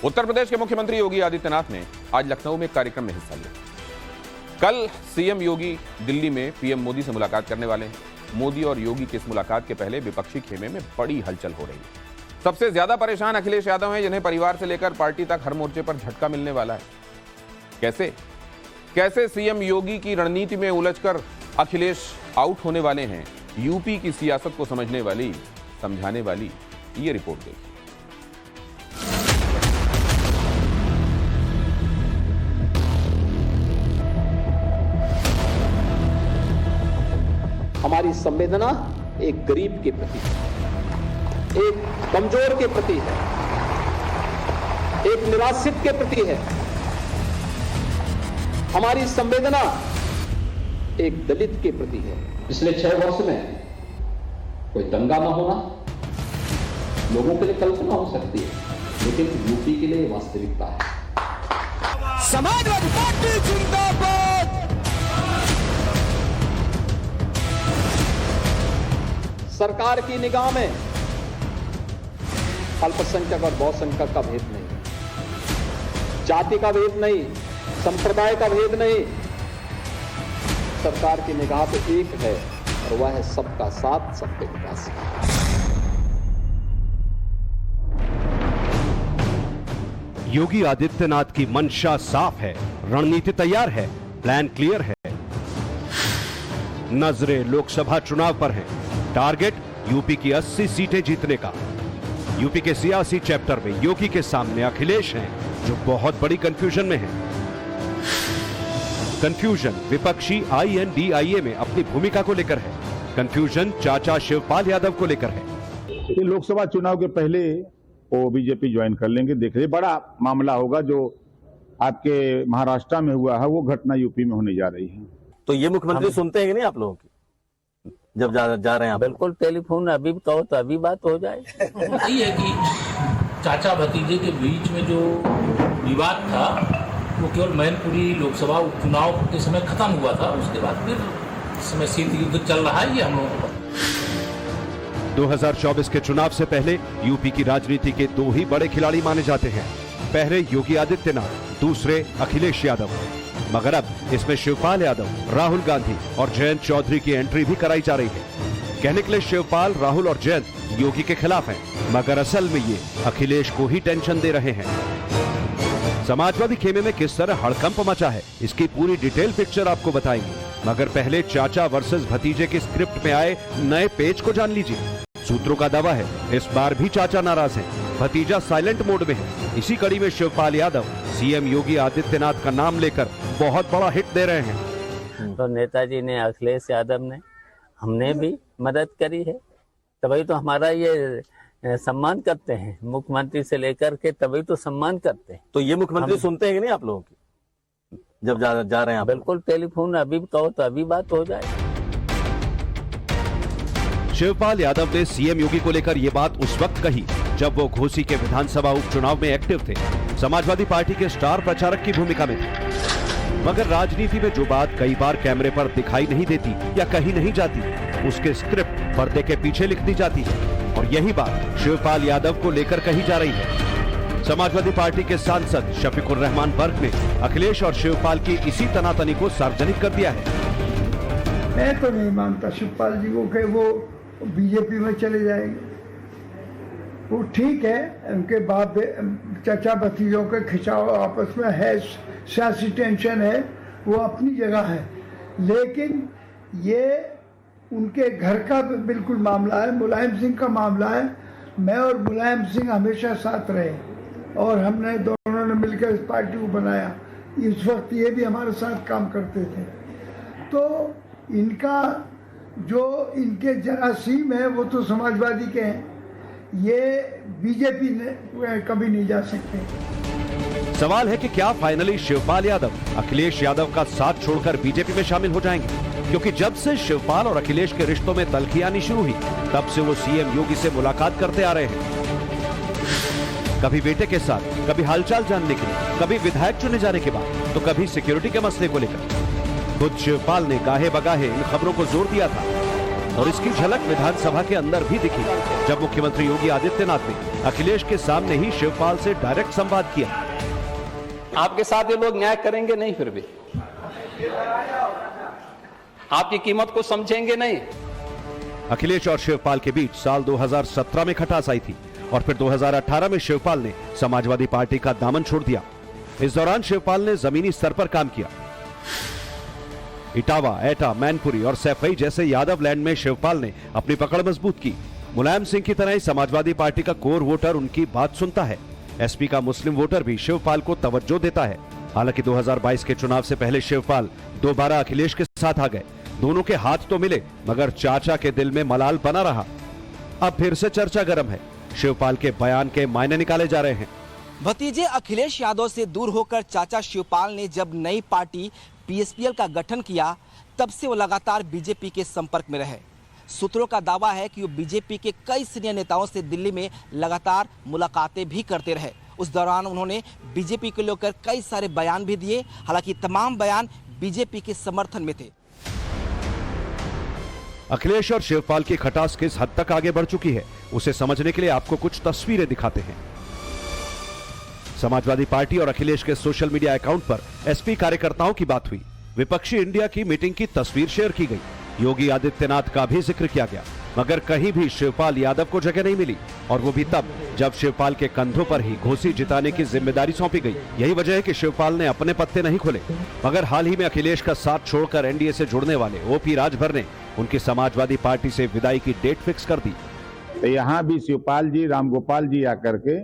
उत्तर प्रदेश के मुख्यमंत्री योगी आदित्यनाथ ने आज लखनऊ में एक कार्यक्रम में हिस्सा लिया। कल सीएम योगी दिल्ली में पीएम मोदी से मुलाकात करने वाले हैं। मोदी और योगी की इस मुलाकात के पहले विपक्षी खेमे में बड़ी हलचल हो रही है। सबसे ज्यादा परेशान अखिलेश यादव हैं, जिन्हें परिवार से लेकर पार्टी तक हर मोर्चे पर झटका मिलने वाला है। कैसे सीएम योगी की रणनीति में उलझकर अखिलेश आउट होने वाले हैं, यूपी की सियासत को समझने वाली, समझाने वाली ये रिपोर्ट देखिए। हमारी संवेदना एक गरीब के प्रति है, एक कमजोर के प्रति है, एक निराश्रित के प्रति है। हमारी संवेदना एक दलित के प्रति है। पिछले 6 वर्ष में कोई दंगा न होना लोगों के लिए कल्पना हो सकती है, लेकिन यूपी के लिए वास्तविकता है। समाजवादी पार्टी जिंदाबाद। सरकार की निगाह में अल्पसंख्यक और बहुसंख्यक का भेद नहीं, जाति का भेद नहीं, संप्रदाय का भेद नहीं। सरकार की निगाह पे एक है और वह है सबका साथ, सबके विकास। योगी आदित्यनाथ की मंशा साफ है, रणनीति तैयार है, प्लान क्लियर है। नजरें लोकसभा चुनाव पर हैं। टारगेट यूपी की 80 सीटें जीतने का। यूपी के सियासी चैप्टर में योगी के सामने अखिलेश हैं, जो बहुत बड़ी कंफ्यूजन में हैं। कंफ्यूजन विपक्षी INDIA में अपनी भूमिका को लेकर है। कंफ्यूजन चाचा शिवपाल यादव को लेकर है। ये लोकसभा चुनाव के पहले वो बीजेपी ज्वाइन कर लेंगे। देख रहे, बड़ा मामला होगा जो आपके महाराष्ट्र में हुआ है, वो घटना यूपी में होने जा रही है। तो ये मुख्यमंत्री सुनते हैं कि नहीं आप लोगों की जब जा रहे हैं? बिल्कुल, टेलीफोन अभी कहो तो अभी बात हो जाए। यही है कि चाचा भतीजे के बीच में जो विवाद था वो केवल मैनपुरी लोकसभा उपचुनाव के समय खत्म हुआ था। उसके बाद फिर इस समय शीत युद्ध चल रहा है, ये हम लोगों को। 2024 के चुनाव से पहले यूपी की राजनीति के 2 ही बड़े खिलाड़ी माने जाते हैं। पहले योगी आदित्यनाथ, दूसरे अखिलेश यादव। मगर अब इसमें शिवपाल यादव, राहुल गांधी और जयंत चौधरी की एंट्री भी कराई जा रही है। कहने के लिए शिवपाल, राहुल और जयंत योगी के खिलाफ हैं, मगर असल में ये अखिलेश को ही टेंशन दे रहे हैं। समाजवादी खेमे में किस तरह हड़कंप मचा है, इसकी पूरी डिटेल पिक्चर आपको बताएंगे। मगर पहले चाचा वर्सेस भतीजे की स्क्रिप्ट में आए नए पेज को जान लीजिए। सूत्रों का दावा है इस बार भी चाचा नाराज हैं, भतीजा साइलेंट मोड में है। इसी कड़ी में शिवपाल यादव सीएम योगी आदित्यनाथ का नाम लेकर बहुत बड़ा हिट दे रहे हैं। तो नेताजी ने, अखिलेश यादव ने, हमने भी मदद करी है, तभी तो हमारा ये सम्मान करते हैं। मुख्यमंत्री से लेकर के तभी तो सम्मान करते हैं। तो ये मुख्यमंत्री सुनते हैं कि नहीं आप लोगों की जब जा रहे हैं? बिल्कुल, टेलीफोन अभी कहो तो अभी बात हो जाए। शिवपाल यादव ने सीएम योगी को लेकर ये बात उस वक्त कही जब वो घोसी के विधानसभा उपचुनाव में एक्टिव थे, समाजवादी पार्टी के स्टार प्रचारक की भूमिका में थे। मगर राजनीति में जो बात कई बार कैमरे पर दिखाई नहीं देती या कही नहीं जाती, उसके स्क्रिप्ट पर्दे के पीछे लिख दी जाती है। और यही बात शिवपाल यादव को लेकर कही जा रही है। समाजवादी पार्टी के सांसद शफीकुर रहमान बर्क ने अखिलेश और शिवपाल की इसी तनातनी को सार्वजनिक कर दिया है। मैं तो नहीं मानता शिवपाल जी को कि वो बीजेपी में चले जाएंगे। वो ठीक है, उनके बाप चाचा भतीजों के खिंचाव आपस में है, सियासी टेंशन है, वो अपनी जगह है। लेकिन ये उनके घर का बिल्कुल मामला है, मुलायम सिंह का मामला है। मैं और मुलायम सिंह हमेशा साथ रहे और हमने दोनों ने मिलकर इस पार्टी को बनाया। इस वक्त ये भी हमारे साथ काम करते थे। तो इनका जो इनके जरासीम है वो तो समाजवादी के हैं, ये बीजेपी ने कभी नहीं जा सकते। सवाल है कि क्या फाइनली शिवपाल यादव अखिलेश यादव का साथ छोड़कर बीजेपी में शामिल हो जाएंगे? क्योंकि जब से शिवपाल और अखिलेश के रिश्तों में तल्खी आनी शुरू हुई, तब से वो सीएम योगी से मुलाकात करते आ रहे हैं। कभी बेटे के साथ, कभी हालचाल जानने के लिए, कभी विधायक चुने जाने के बाद, तो कभी सिक्योरिटी के मसले को लेकर। खुद शिवपाल ने गाहे बगाहे इन खबरों को जोर दिया था। और इसकी झलक विधानसभा के अंदर भी दिखी जब मुख्यमंत्री योगी आदित्यनाथ ने अखिलेश के सामने ही शिवपाल से डायरेक्ट संवाद किया। आपके साथ ये लोग न्याय करेंगे नहीं, फिर भी आपकी कीमत को समझेंगे नहीं। अखिलेश और शिवपाल के बीच साल 2017 में खटास आई थी और फिर 2018 में शिवपाल ने समाजवादी पार्टी का दामन छोड़ दिया। इस दौरान शिवपाल ने जमीनी स्तर पर काम किया। इटावा, एटा, मैनपुरी और सैफई जैसे यादव लैंड में शिवपाल ने अपनी पकड़ मजबूत की। मुलायम सिंह की तरह ही समाजवादी पार्टी का कोर वोटर उनकी बात सुनता है। एसपी का मुस्लिम वोटर भी शिवपाल को तवज्जो देता है। हालांकि 2022 के चुनाव से पहले शिवपाल दोबारा अखिलेश के साथ आ गए। दोनों के हाथ तो मिले मगर चाचा के दिल में मलाल बना रहा। अब फिर से चर्चा गर्म है। शिवपाल के बयान के मायने निकाले जा रहे हैं। भतीजे अखिलेश यादव से दूर होकर चाचा शिवपाल ने जब नई पार्टी पीएसपीएल का गठन किया तब से वो लगातार बीजेपी के संपर्क में रहे। सूत्रों का दावा है कि वो बीजेपी के कई सीनियर नेताओं से दिल्ली में लगातार मुलाकातें भी करते रहे। उस दौरान उन्होंने बीजेपी को लेकर कई सारे बयान भी दिए। हालांकि तमाम बयान बीजेपी के समर्थन में थे। अखिलेश और शिवपाल की खटास किस हद तक आगे बढ़ चुकी है उसे समझने के लिए आपको कुछ तस्वीरें दिखाते हैं। समाजवादी पार्टी और अखिलेश के सोशल मीडिया अकाउंट पर एसपी कार्यकर्ताओं की बात हुई। विपक्षी इंडिया की मीटिंग की तस्वीर शेयर की गई। योगी आदित्यनाथ का भी जिक्र किया गया मगर कहीं भी शिवपाल यादव को जगह नहीं मिली और वो भी तब जब शिवपाल के कंधों पर ही घोसी जिताने की जिम्मेदारी सौंपी गई। यही वजह है कि शिवपाल ने अपने पत्ते नहीं खोले। मगर हाल ही में अखिलेश का साथ छोड़कर एनडीए से जुड़ने वाले ओपी राजभर ने उनकी समाजवादी पार्टी से विदाई की डेट फिक्स कर दी। तो यहाँ भी शिवपाल जी, रामगोपाल जी आकर के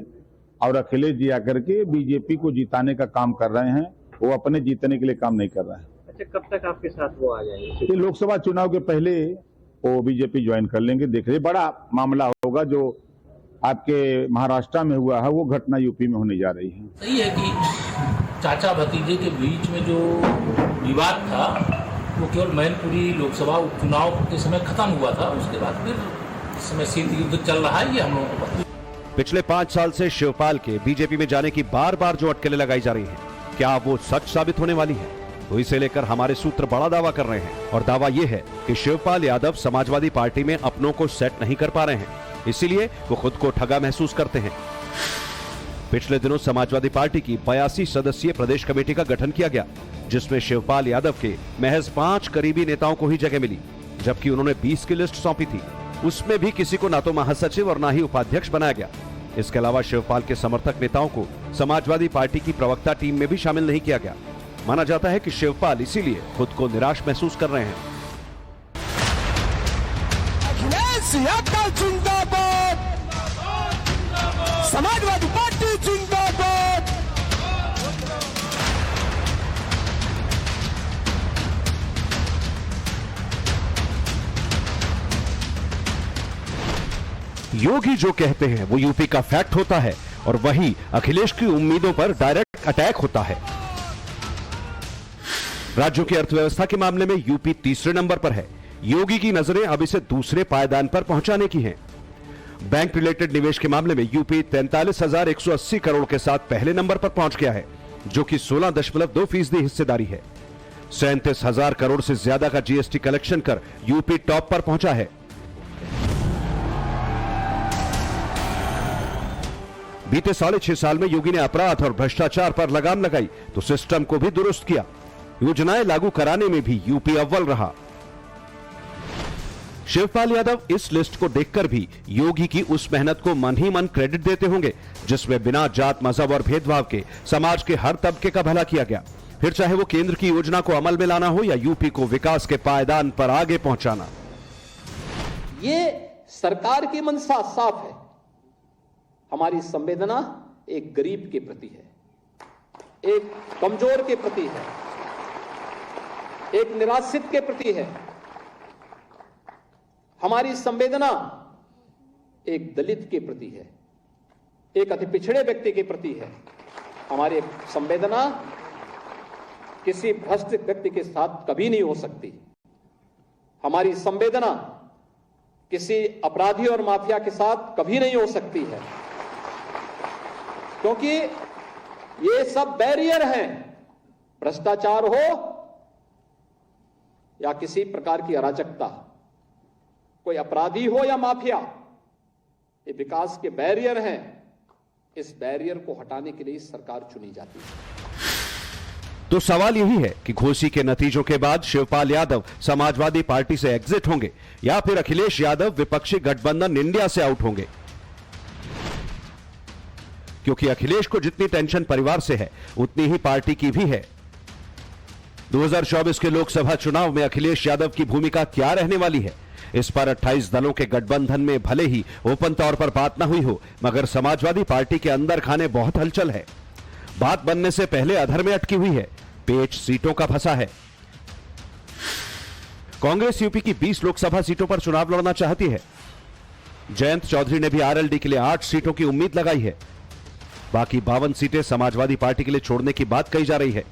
और अखिलेश जी आकर के बीजेपी को जिताने का काम कर रहे हैं। वो अपने जीतने के लिए काम नहीं कर रहे हैं। अच्छा, कब तक आपके साथ वो आ जाएंगे? कि लोकसभा चुनाव के पहले वो बीजेपी ज्वाइन कर लेंगे। देख रहे बड़ा मामला होगा जो आपके महाराष्ट्र में हुआ है वो घटना यूपी में होने जा रही है। सही है कि चाचा भतीजे के बीच में जो विवाद था वो केवल मैनपुरी लोकसभा उपचुनाव के समय खत्म हुआ था। उसके बाद फिर इस समय शीत युद्ध चल रहा है, ये हम लोगों को पता। पिछले 5 साल से शिवपाल के बीजेपी में जाने की बार बार जो अटकलें लगाई जा रही हैं, क्या वो सच साबित होने वाली है? तो इसे लेकर हमारे सूत्र बड़ा दावा कर रहे हैं और दावा यह है कि शिवपाल यादव समाजवादी पार्टी में अपनों को सेट नहीं कर पा रहे हैं, इसीलिए वो खुद को ठगा महसूस करते हैं। पिछले दिनों समाजवादी पार्टी की 82 सदस्यीय प्रदेश कमेटी का गठन किया गया जिसमें शिवपाल यादव के महज 5 करीबी नेताओं को ही जगह मिली, जबकि उन्होंने 20 की लिस्ट सौंपी थी। उसमें भी किसी को ना तो महासचिव और ना ही उपाध्यक्ष बनाया गया। इसके अलावा शिवपाल के समर्थक नेताओं को समाजवादी पार्टी की प्रवक्ता टीम में भी शामिल नहीं किया गया। माना जाता है कि शिवपाल इसीलिए खुद को निराश महसूस कर रहे हैं। अखिलेश यादव जिंदाबाद, समाजवादी पार्टी जिंदाबाद। योगी जो कहते हैं वो यूपी का फैक्ट होता है और वही अखिलेश की उम्मीदों पर डायरेक्ट अटैक होता है। राज्यों की अर्थव्यवस्था के मामले में यूपी तीसरे नंबर पर है। योगी की नजरें अब इसे दूसरे पायदान पर पहुंचाने की हैं। बैंक रिलेटेड निवेश के मामले में यूपी 43,180 करोड़ के साथ पहले नंबर पर पहुंच गया है, जो कि 16.2% हिस्सेदारी है। 37,000 करोड़ से ज्यादा का जीएसटी कलेक्शन कर यूपी टॉप पर पहुंचा है। बीते 6.5 साल में योगी ने अपराध और भ्रष्टाचार पर लगाम लगाई तो सिस्टम को भी दुरुस्त किया। योजनाएं लागू कराने में भी यूपी अव्वल रहा। शिवपाल यादव इस लिस्ट को देखकर भी योगी की उस मेहनत को मन ही मन क्रेडिट देते होंगे जिसमें बिना जात, मजहब और भेदभाव के समाज के हर तबके का भला किया गया, फिर चाहे वो केंद्र की योजना को अमल में लाना हो या यूपी को विकास के पायदान पर आगे पहुंचाना। ये सरकार की मंशा साफ है। हमारी संवेदना एक गरीब के प्रति है, एक कमजोर के प्रति है, एक निराश्रित के प्रति है। हमारी संवेदना एक दलित के प्रति है, एक अति पिछड़े व्यक्ति के प्रति है। हमारी संवेदना किसी भ्रष्ट व्यक्ति के साथ कभी नहीं हो सकती। हमारी संवेदना किसी अपराधी और माफिया के साथ कभी नहीं हो सकती है, क्योंकि ये सब बैरियर हैं। भ्रष्टाचार हो या किसी प्रकार की अराजकता, कोई अपराधी हो या माफिया, ये विकास के बैरियर हैं। इस बैरियर को हटाने के लिए सरकार चुनी जाती है। तो सवाल यही है कि घोसी के नतीजों के बाद शिवपाल यादव समाजवादी पार्टी से एग्जिट होंगे या फिर अखिलेश यादव विपक्षी गठबंधन इंडिया से आउट होंगे। क्योंकि अखिलेश को जितनी टेंशन परिवार से है उतनी ही पार्टी की भी है। 2024 के लोकसभा चुनाव में अखिलेश यादव की भूमिका क्या रहने वाली है, इस पर 28 दलों के गठबंधन में भले ही ओपन तौर पर बात न हुई हो, मगर समाजवादी पार्टी के अंदर खाने बहुत हलचल है। बात बनने से पहले अधर में अटकी हुई है, पेच सीटों का फंसा है। कांग्रेस यूपी की 20 लोकसभा सीटों पर चुनाव लड़ना चाहती है। जयंत चौधरी ने भी आरएलडी के लिए 8 सीटों की उम्मीद लगाई है। बाकी 52 सीटें समाजवादी पार्टी के लिए छोड़ने की बात कही जा रही है।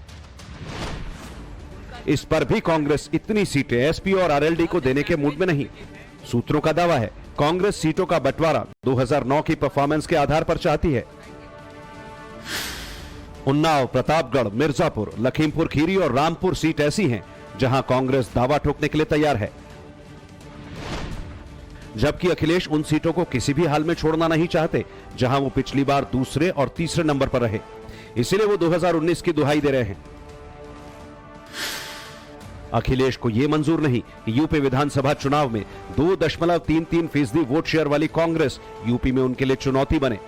इस पर भी कांग्रेस इतनी सीटें एसपी और आरएलडी को देने के मूड में नहीं। सूत्रों का दावा है कांग्रेस सीटों का बंटवारा 2009 की परफॉर्मेंस के आधार पर चाहती है। उन्नाव, प्रतापगढ़, मिर्जापुर, लखीमपुर खीरी और रामपुर सीट ऐसी हैं जहां कांग्रेस दावा ठोकने के लिए तैयार है, जबकि अखिलेश उन सीटों को किसी भी हाल में छोड़ना नहीं चाहते जहां वो पिछली बार दूसरे और तीसरे नंबर पर रहे। इसीलिए वो 2019 की दुहाई दे रहे हैं। अखिलेश को यह मंजूर नहीं कि यूपी विधानसभा चुनाव में 2.33% वोट शेयर वाली कांग्रेस यूपी में उनके लिए चुनौती बने।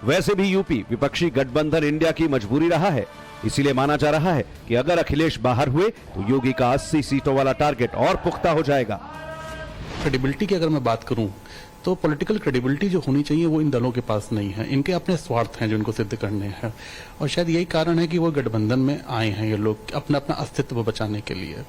वैसे भी यूपी विपक्षी गठबंधन इंडिया की मजबूरी रहा है, इसीलिए माना जा रहा है कि अगर अखिलेश बाहर हुए तो योगी का 80 सीटों वाला टारगेट और पुख्ता हो जाएगा। क्रेडिबिलिटी की अगर मैं बात करूं तो पॉलिटिकल क्रेडिबिलिटी जो होनी चाहिए वो इन दलों के पास नहीं है। इनके अपने स्वार्थ हैं जो इनको सिद्ध करने हैं, और शायद यही कारण है कि वो गठबंधन में आए हैं ये लोग अपना अस्तित्व बचाने के लिए।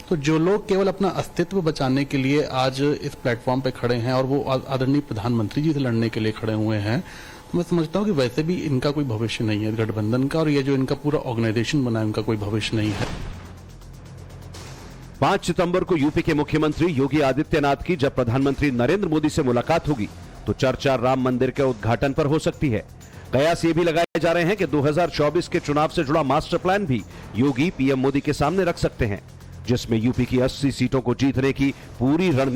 तो जो लोग केवल अपना अस्तित्व बचाने के लिए आज इस प्लेटफॉर्म पे खड़े हैं और वो आदरणीय प्रधानमंत्री जी से लड़ने के लिए खड़े हुए हैं, तो मैं समझता हूँ कि वैसे भी इनका कोई भविष्य नहीं है गठबंधन का, और ये जो इनका पूरा ऑर्गेनाइजेशन बना है उनका कोई भविष्य नहीं है। 5 सितंबर को यूपी के मुख्यमंत्री योगी आदित्यनाथ की जब प्रधानमंत्री नरेंद्र मोदी से मुलाकात होगी तो चर्चा राम मंदिर के उद्घाटन पर हो सकती है। कयास ये भी लगाए जा रहे हैं कि 2024 के चुनाव से जुड़ा मास्टर प्लान भी योगी पीएम मोदी के सामने रख सकते हैं, जिसमें यूपी की 80 सीटों को जीतने की पूरी रणनीति